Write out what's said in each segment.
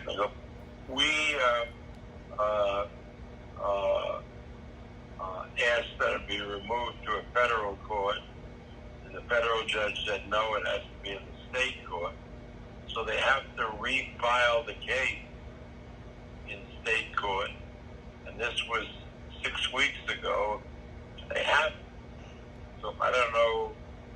We asked that it be removed to a federal court, and the federal judge said no, it has to be in the state court. So they have to refile the case in state court, and this was 6 weeks ago. They haven't. So I don't know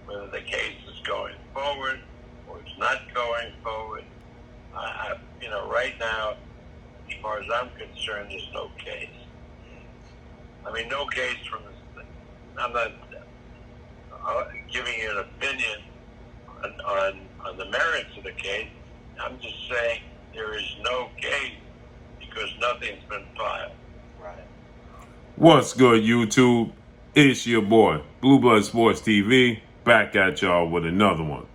whether the case is going forward or it's not going forward. Right now, as far as I'm concerned, there's no case. I mean, no case from the. I'm not giving you an opinion on the merits of the case. I'm just saying there is no case because nothing's been filed. Right. What's good, YouTube? It's your boy, Blue Blood Sports TV, back at y'all with another one.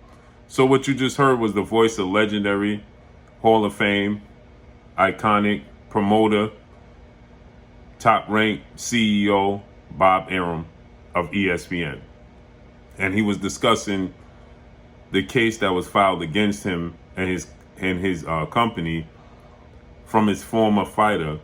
So what you just heard was the voice of legendary Hall of Fame, iconic promoter, top-ranked CEO Bob Arum of ESPN. And he was discussing the case that was filed against him and his company from his former fighter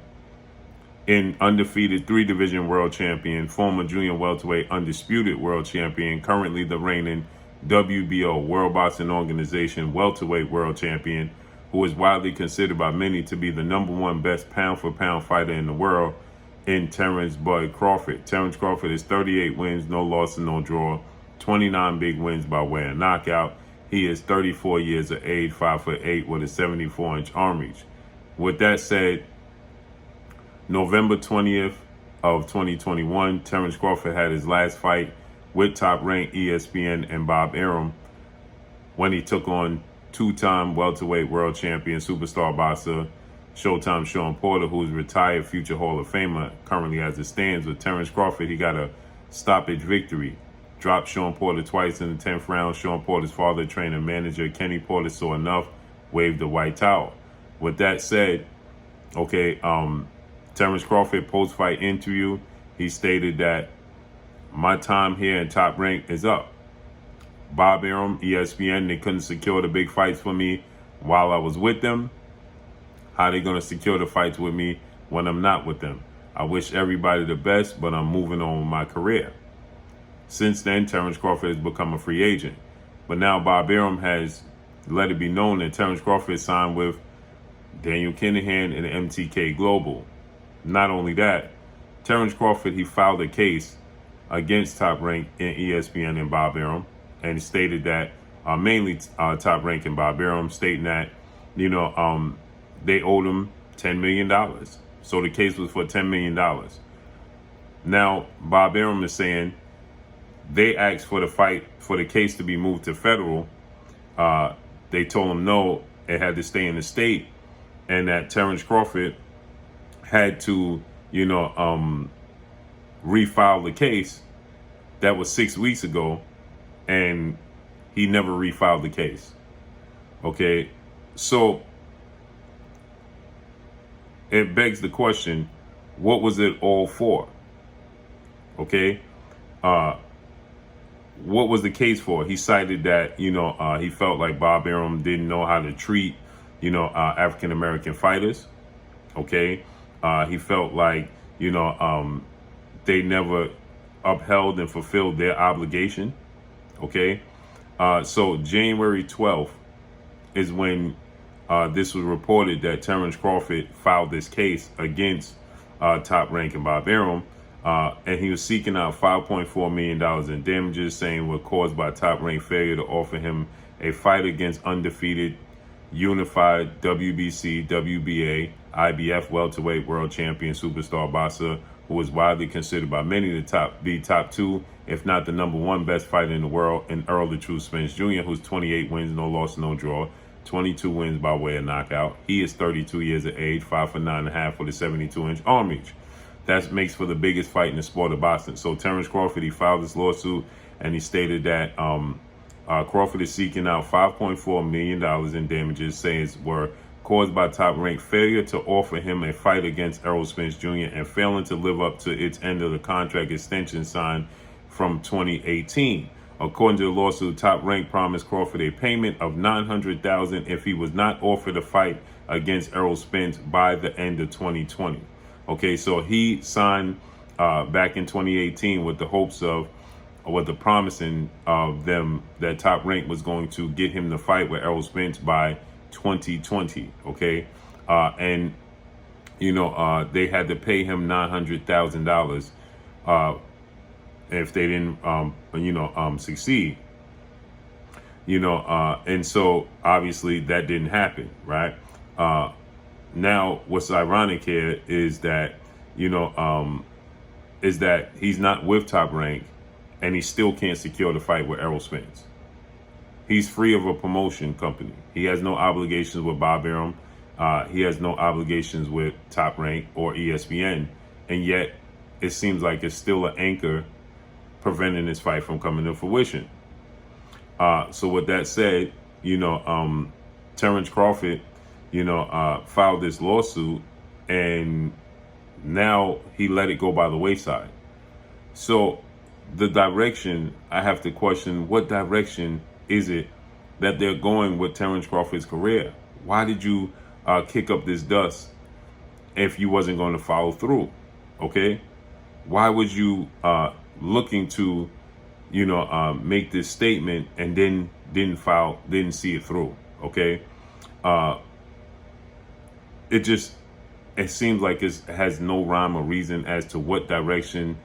in undefeated 3-division world champion, former junior welterweight undisputed world champion, currently the reigning WBO, World Boxing Organization welterweight world champion, who is widely considered by many to be the #1 best pound-for-pound fighter in the world, in Terence Crawford. Terence Crawford is 38 wins, no loss and no draw, 29 big wins by way of knockout. He is 34 years of age, 5'8", with a 74-inch arm reach. With that said, November 20th of 2021, Terence Crawford had his last fight with top-ranked ESPN and Bob Arum when he took on two-time welterweight world champion, superstar boxer, Showtime Sean Porter, who's retired future Hall of Famer. Currently, as it stands with Terence Crawford, he got a stoppage victory. Dropped Sean Porter twice in the 10th round. Sean Porter's father, trainer, manager, Kenny Porter, saw enough, waved the white towel. With that said, Terence Crawford post-fight interview, he stated that my time here in Top Rank is up. Bob Arum, ESPN, they couldn't secure the big fights for me while I was with them. How they gonna secure the fights with me when I'm not with them? I wish everybody the best, but I'm moving on with my career. Since then, Terence Crawford has become a free agent. But now Bob Arum has let it be known that Terence Crawford signed with Daniel Kinahan and MTK Global. Not only that, Terence Crawford, he filed a case against Top Rank in ESPN and Bob Arum, and he stated that mainly Top Rank and Bob Arum, stating that, they owed him $10 million. So the case was for $10 million. Now, Bob Arum is saying they asked for the case to be moved to federal. They told him no, it had to stay in the state, and that Terence Crawford had to, refile the case. That was 6 weeks ago, and he never refiled the case. Okay, so it begs the question, what was it all for? Okay, what was the case for? He cited that, he felt like Bob Arum didn't know how to treat, African-American fighters. Okay, he felt like, they never upheld and fulfilled their obligation. Okay, so January 12th is when this was reported that Terence Crawford filed this case against Top Rank and Bob Arum, and he was seeking out $5.4 million in damages, saying were caused by Top Rank failure to offer him a fight against undefeated, unified WBC, WBA, IBF welterweight world champion superstar boxer, who is widely considered by many to be top 2, if not the #1 best fighter in the world, in Earl the True Spence Jr., who's 28 wins, no loss, no draw, 22 wins by way of knockout. He is 32 years of age, 5'9.5" with a 72-inch arm reach. That makes for the biggest fight in the sport of boxing. So Terence Crawford, he filed this lawsuit, and he stated that Crawford is seeking out $5.4 million in damages, saying were caused by Top Rank failure to offer him a fight against Errol Spence Jr. and failing to live up to its end of the contract extension signed from 2018. According to the lawsuit, Top Rank promised Crawford a payment of $900,000 if he was not offered a fight against Errol Spence by the end of 2020. Okay, so he signed back in 2018 with the hopes of, or with the promising of them that Top Rank was going to get him to fight with Errol Spence by 2020. Okay, and they had to pay him $900,000 if they didn't succeed. And so obviously that didn't happen, right? Now what's ironic here is that he's not with Top Rank, and he still can't secure the fight with Errol Spence. He's free of a promotion company. He has no obligations with Bob Arum. He has no obligations with Top Rank or ESPN, and yet it seems like it's still an anchor preventing this fight from coming to fruition. So with that said, Terence Crawford, filed this lawsuit, and now he let it go by the wayside. So the direction, I have to question, what direction is it that they're going with Terence Crawford's career? Why did you kick up this dust if you wasn't going to follow through? Okay, why was you looking to make this statement and then didn't see it through? Okay, it seems like it has no rhyme or reason as to what direction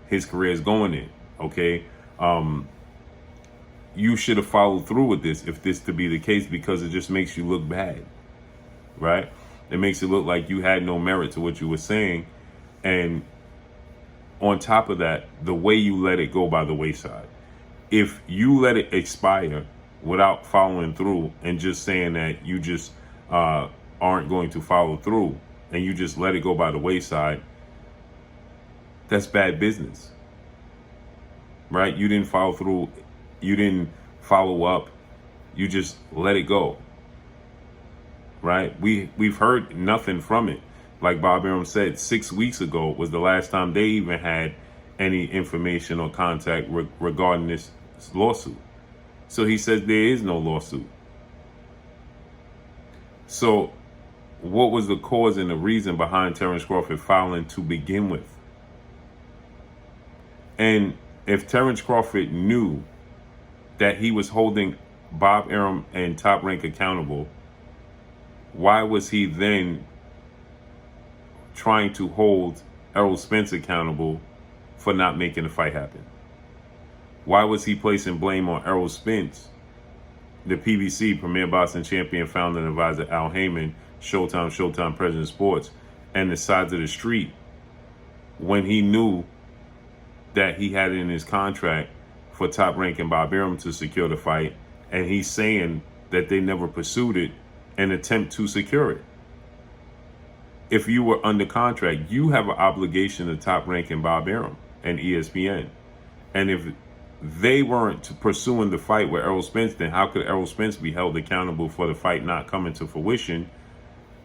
his career is going in. Okay, you should have followed through with this if this to be the case, because it just makes you look bad, right? It makes it look like you had no merit to what you were saying, and on top of that, the way you let it go by the wayside. If you let it expire without following through and just saying that you just aren't going to follow through, and you just let it go by the wayside, that's bad business, right? You didn't follow through. You didn't follow up. You just let it go, right? We've heard nothing from it. Like Bob Arum said, 6 weeks ago was the last time they even had any information or contact regarding this lawsuit. So he says there is no lawsuit. So what was the cause and the reason behind Terence Crawford filing to begin with? And if Terence Crawford knew that he was holding Bob Arum and Top Rank accountable, why was he then trying to hold Errol Spence accountable for not making the fight happen? Why was he placing blame on Errol Spence, the PBC, Premier Boxing Champion, founder and advisor Al Heyman, Showtime President of Sports, and the sides of the street, when he knew that he had it in his contract for Top Rank and Bob Arum to secure the fight, and he's saying that they never pursued it and attempt to secure it? If you were under contract, you have an obligation to Top Rank and Bob Arum and ESPN. And if they weren't pursuing the fight with Errol Spence, then how could Errol Spence be held accountable for the fight not coming to fruition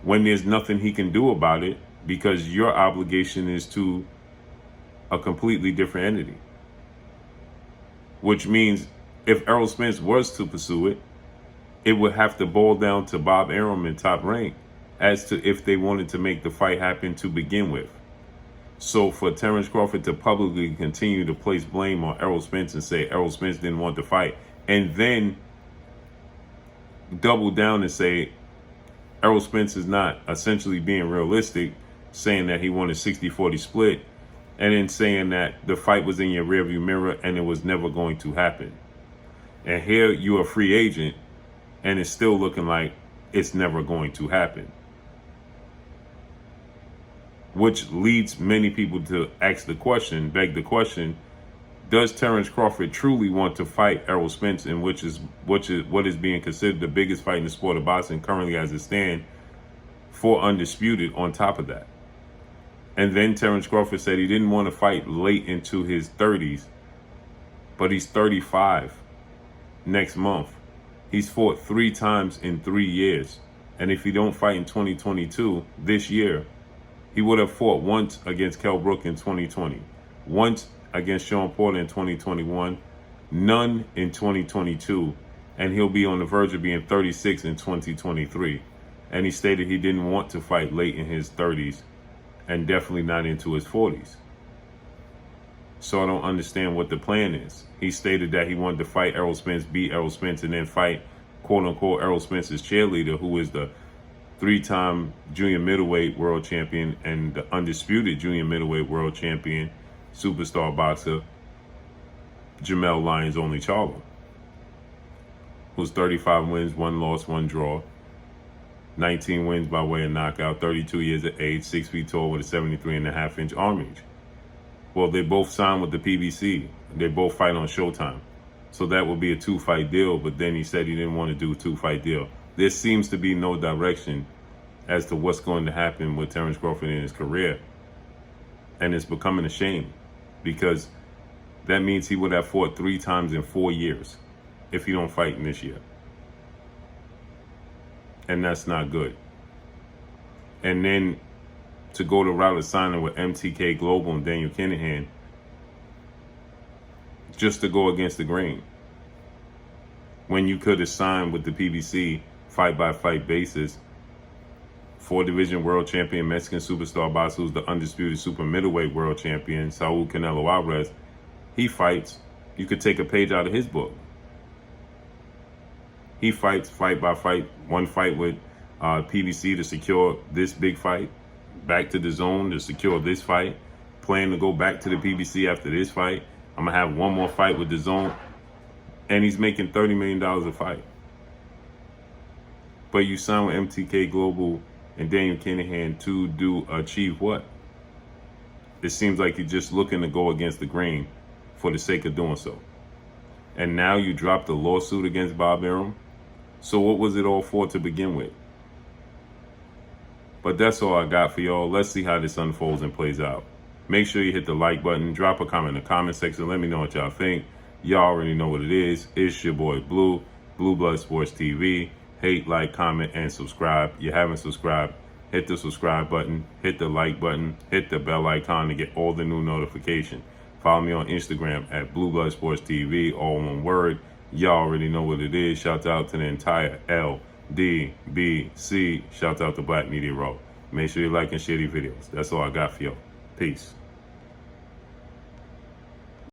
when there's nothing he can do about it, because your obligation is to a completely different entity? Which means if Errol Spence was to pursue it, it would have to boil down to Bob Arum and Top Rank as to if they wanted to make the fight happen to begin with. So for Terence Crawford to publicly continue to place blame on Errol Spence and say Errol Spence didn't want the fight, and then double down and say Errol Spence is not, essentially being realistic, saying that he wanted 60-40 split, and then saying that the fight was in your rearview mirror and it was never going to happen. And here you're a free agent and it's still looking like it's never going to happen. Which leads many people to beg the question, does Terence Crawford truly want to fight Errol Spence, in what is being considered the biggest fight in the sport of boxing currently as it stands, for undisputed on top of that? And then Terence Crawford said he didn't want to fight late into his 30s, but he's 35 next month. He's fought 3 times in 3 years. And if he don't fight in 2022, this year, he would have fought once against Kell Brook in 2020, once against Sean Porter in 2021, none in 2022, and he'll be on the verge of being 36 in 2023. And he stated he didn't want to fight late in his 30s and definitely not into his 40s. So I don't understand what the plan is. He stated that he wanted to fight Errol Spence, beat Errol Spence, and then fight, quote unquote, Errol Spence's cheerleader, who is the 3-time junior middleweight world champion and the undisputed junior middleweight world champion, superstar boxer, Jamel Lyons Only Charlo, who's 35 wins, 1 loss, 1 draw, 19 wins by way of knockout, 32 years of age, 6 feet tall with a 73.5-inch arm reach. Well, they both signed with the PBC. They both fight on Showtime. So that would be a 2-fight deal, but then he said he didn't want to do a 2-fight deal. There seems to be no direction as to what's going to happen with Terence Crawford in his career. And it's becoming a shame, because that means he would have fought 3 times in 4 years if he don't fight in this year. And that's not good. And then to go the route of signing with MTK Global and Daniel Kinahan just to go against the grain, when you could have signed with the PBC fight-by-fight basis. 4-division world champion, Mexican superstar boxer, who's the undisputed super middleweight world champion, Saul Canelo Alvarez, he fights. You could take a page out of his book. He fights fight by fight, one fight with PBC to secure this big fight, back to the zone to secure this fight, plan to go back to the PBC after this fight. I'm going to have one more fight with the zone. And he's making $30 million a fight. But you sign with MTK Global and Daniel Kinahan to achieve what? It seems like you're just looking to go against the grain for the sake of doing so. And now you dropped a lawsuit against Bob Arum. So what was it all for to begin with? But that's all I got for y'all. Let's see how this unfolds and plays out. Make sure you hit the like button. Drop a comment in the comment section. Let me know what y'all think. Y'all already know what it is. It's your boy Blue, Blue Blood Sports TV. Hate, like, comment, and subscribe. You haven't subscribed, hit the subscribe button, hit the like button, hit the bell icon to get all the new notifications. Follow me on Instagram at Blue Blood Sports TV, all one word. Y'all already know what it is. Shout out to the entire LDBC. Shout out to Black Media Row. Make sure you like and share these videos. That's all I got for y'all. Peace.